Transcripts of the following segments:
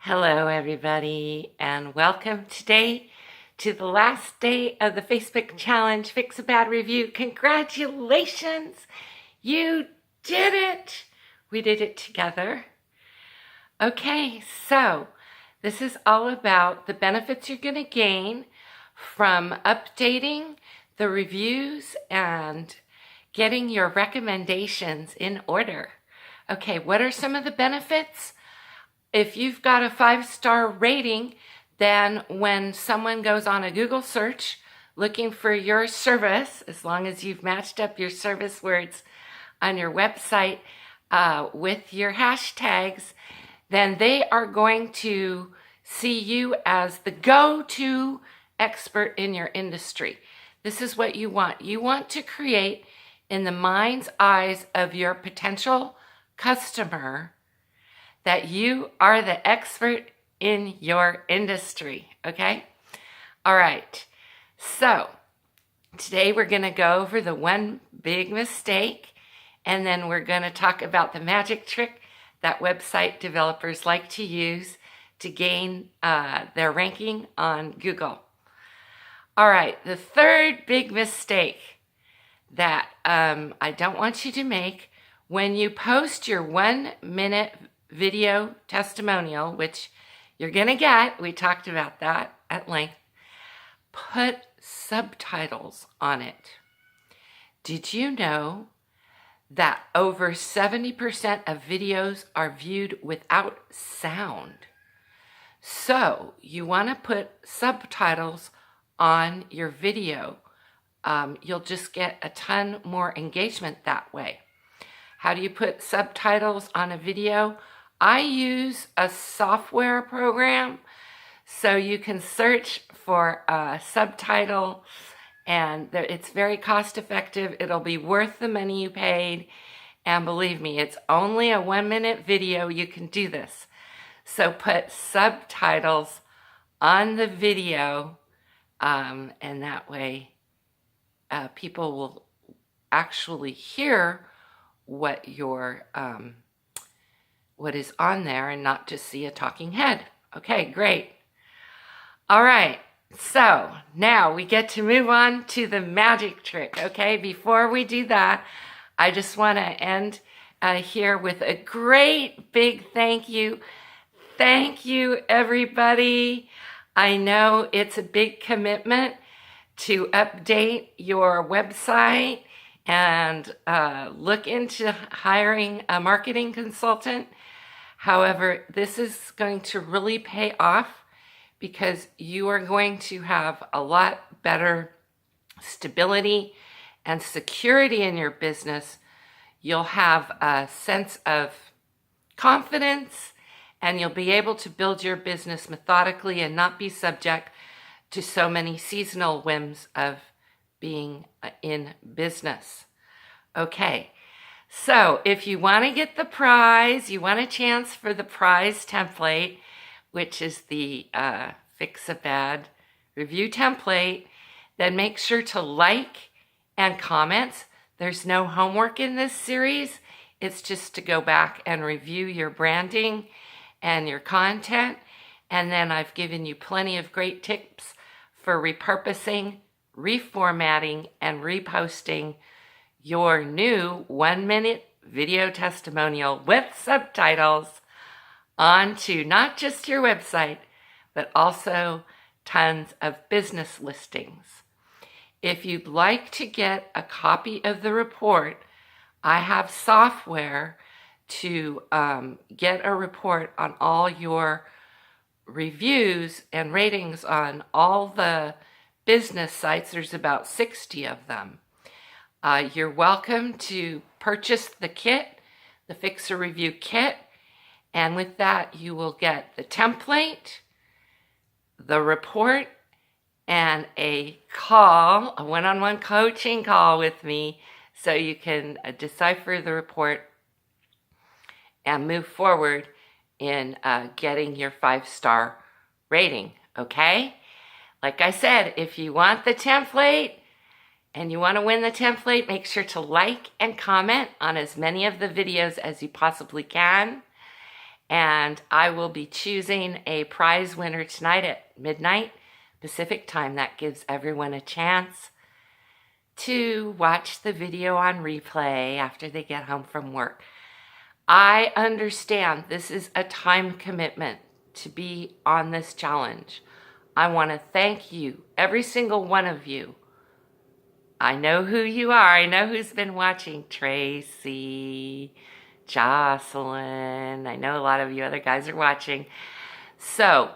Hello, everybody, and welcome today to the last day of the Facebook Challenge Fix a Bad Review. Congratulations! You did it! We did it together. Okay, so this is all about the benefits you're going to gain from updating the reviews and getting your recommendations in order. Okay, what are some of the benefits? If you've got a 5-star rating, then when someone goes on a Google search looking for your service, as long as you've matched up your service words on your website with your hashtags, then they are going to see you as the go-to expert in your industry. This is what you want. You want to create in the mind's eyes of your potential customer that you are the expert in your industry, okay? All right, so today we're gonna go over the one big mistake, and then we're gonna talk about the magic trick that website developers like to use to gain their ranking on Google. All right, the third big mistake that I don't want you to make when you post your 1-minute video testimonial, which you're gonna get, we talked about that at length, put subtitles on it. Did you know that over 70% of videos are viewed without sound? So you want to put subtitles on your video. You'll just get a ton more engagement that way. How do you put subtitles on a video? I use a software program, so you can search for a subtitle, and it's very cost effective. It'll be worth the money you paid, and believe me, it's only a 1-minute video. You can do this. So put subtitles on the video, and that way people will actually hear what is on there and not just see a talking head. Okay, great. All right, so now we get to move on to the magic trick, okay? Before we do that, I just want to end here with a great big thank you. Thank you, everybody. I know it's a big commitment to update your website and look into hiring a marketing consultant. However, this is going to really pay off because you are going to have a lot better stability and security in your business. You'll have a sense of confidence, and you'll be able to build your business methodically and not be subject to so many seasonal whims of being in business. Okay, so if you want to get the prize, you want a chance for the prize template, which is the Fix a Bad Review template, then make sure to like and comment. There's no homework in this series. It's just to go back and review your branding and your content. And then I've given you plenty of great tips for repurposing, reformatting, and reposting your new 1-minute video testimonial with subtitles onto not just your website, but also tons of business listings. If you'd like to get a copy of the report, I have software to get a report on all your reviews and ratings on all the business sites. There's about 60 of them. You're welcome to purchase the kit, the Fix a Review kit, and with that you will get the template, the report, and a call, a one-on-one coaching call with me, so you can decipher the report and move forward in getting your 5-star rating, okay? Like I said, if you want the template and you want to win the template, make sure to like and comment on as many of the videos as you possibly can. And I will be choosing a prize winner tonight at midnight Pacific time. That gives everyone a chance to watch the video on replay after they get home from work. I understand this is a time commitment to be on this challenge. I want to thank you, every single one of you. I know who you are. I know who's been watching. Tracy, Jocelyn. I know a lot of you other guys are watching. So,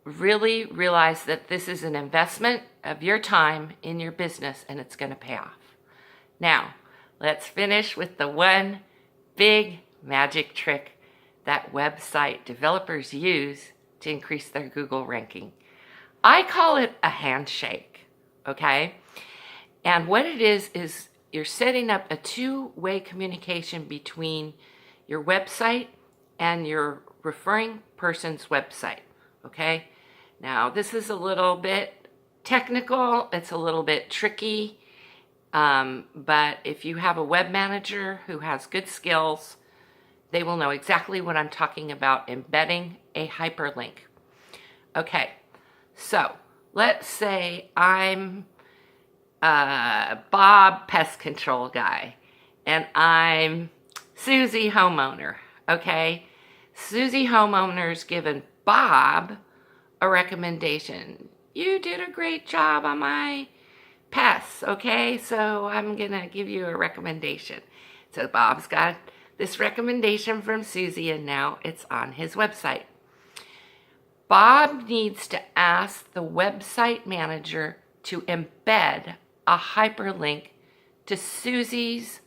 really realize that this is an investment of your time in your business, and it's going to pay off. Now, let's finish with the one big magic trick that website developers use to increase their Google ranking. I call it a handshake, okay? And what it is you're setting up a two-way communication between your website and your referring person's website, okay? Now, this is a little bit technical. It's a little bit tricky. But if you have a web manager who has good skills, they will know exactly what I'm talking about, embedding a hyperlink. Okay, so let's say I'm Bob Pest Control Guy, and I'm Susie Homeowner, okay? Susie Homeowner's given Bob a recommendation. You did a great job on my pests, okay? So I'm gonna give you a recommendation. So Bob's got this recommendation from Susie, and now it's on his website. Bob needs to ask the website manager to embed a hyperlink to Susie's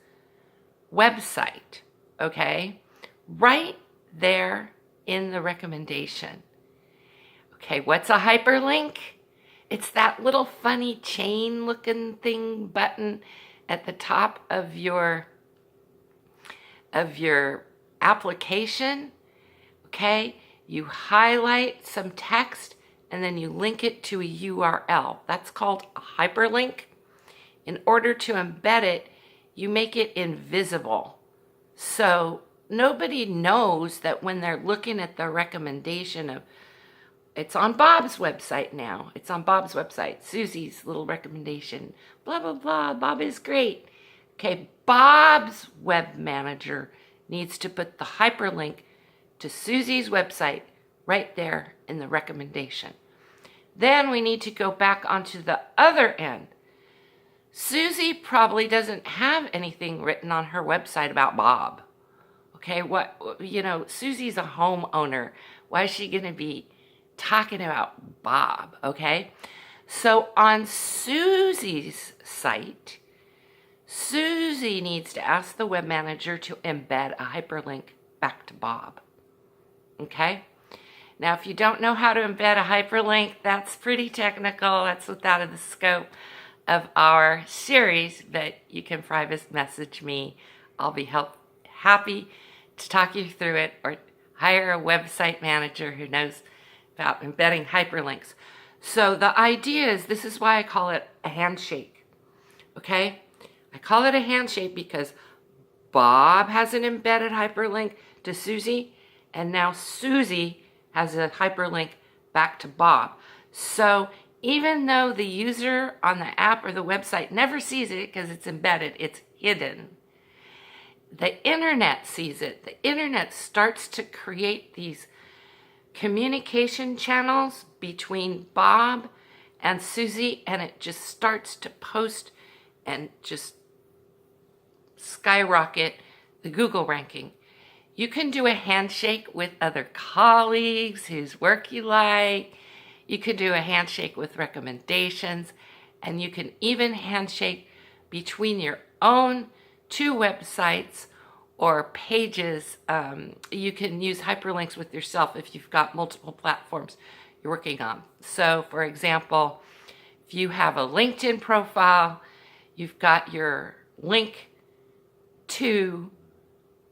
website, okay? Right there in the recommendation. Okay, what's a hyperlink? It's that little funny chain looking thing button at the top of your application, okay? You highlight some text and then you link it to a URL. That's called a hyperlink. In order to embed it, you make it invisible. So nobody knows that when they're looking at the recommendation of, it's on Bob's website now. It's on Bob's website. Susie's little recommendation. Blah, blah, blah. Bob is great. Okay, Bob's web manager needs to put the hyperlink to Susie's website right there in the recommendation. Then we need to go back onto the other end. Susie probably doesn't have anything written on her website about Bob. Okay, Susie's a homeowner. Why is she going to be talking about Bob, okay? So on Susie's site, Susie needs to ask the web manager to embed a hyperlink back to Bob, okay? Now, if you don't know how to embed a hyperlink, that's pretty technical. That's out of the scope of our series, but you can private message me. I'll be happy to talk you through it, or hire a website manager who knows about embedding hyperlinks. So the idea is, this is why I call it a handshake, okay? I call it a handshake because Bob has an embedded hyperlink to Susie, and now Susie has a hyperlink back to Bob. So even though the user on the app or the website never sees it because it's embedded, it's hidden, the internet sees it. The internet starts to create these communication channels between Bob and Susie, and it just starts to post and just skyrocket the Google ranking. You can do a handshake with other colleagues whose work you like. You can do a handshake with recommendations, and you can even handshake between your own two websites or pages. You can use hyperlinks with yourself if you've got multiple platforms you're working on. So, for example, if you have a LinkedIn profile, you've got your link to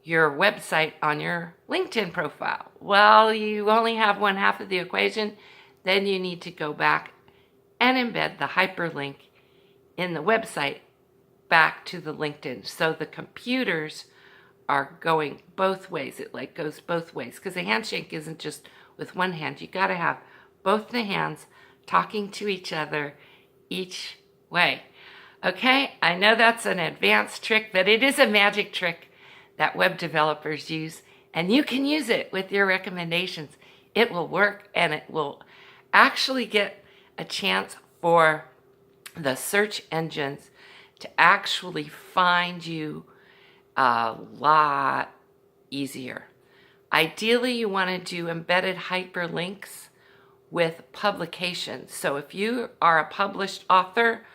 your website on your LinkedIn profile. Well, you only have one half of the equation. Then you need to go back and embed the hyperlink in the website back to the LinkedIn. So the computers are going both ways. It like goes both ways because a handshake isn't just with one hand. You got to have both the hands talking to each other each way. Okay, I know that's an advanced trick, but it is a magic trick that web developers use, and you can use it with your recommendations. It will work, and it will actually get a chance for the search engines to actually find you a lot easier. Ideally, you want to do embedded hyperlinks with publications. So if you are a published author,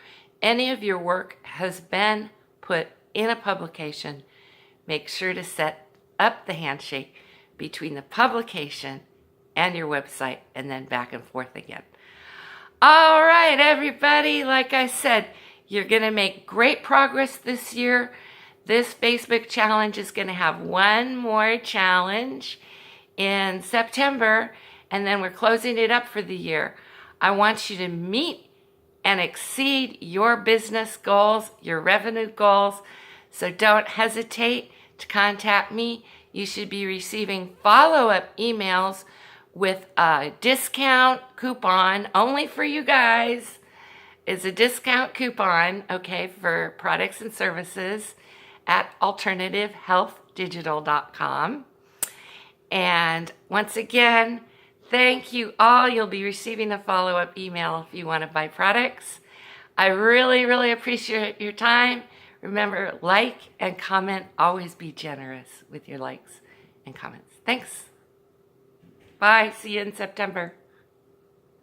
any of your work has been put in a publication, make sure to set up the handshake between the publication and your website, and then back and forth again. All right, everybody, like I said, you're going to make great progress this year. This Facebook challenge is going to have one more challenge in September, and then we're closing it up for the year. I want you to meet and exceed your business goals, your revenue goals. So don't hesitate to contact me. You should be receiving follow-up emails with a discount coupon only for you guys. It's a discount coupon, okay, for products and services at alternativehealthdigital.com. And once again, thank you all. You'll be receiving a follow-up email if you want to buy products. I really, really appreciate your time. Remember, like and comment. Always be generous with your likes and comments. Thanks. Bye. See you in September.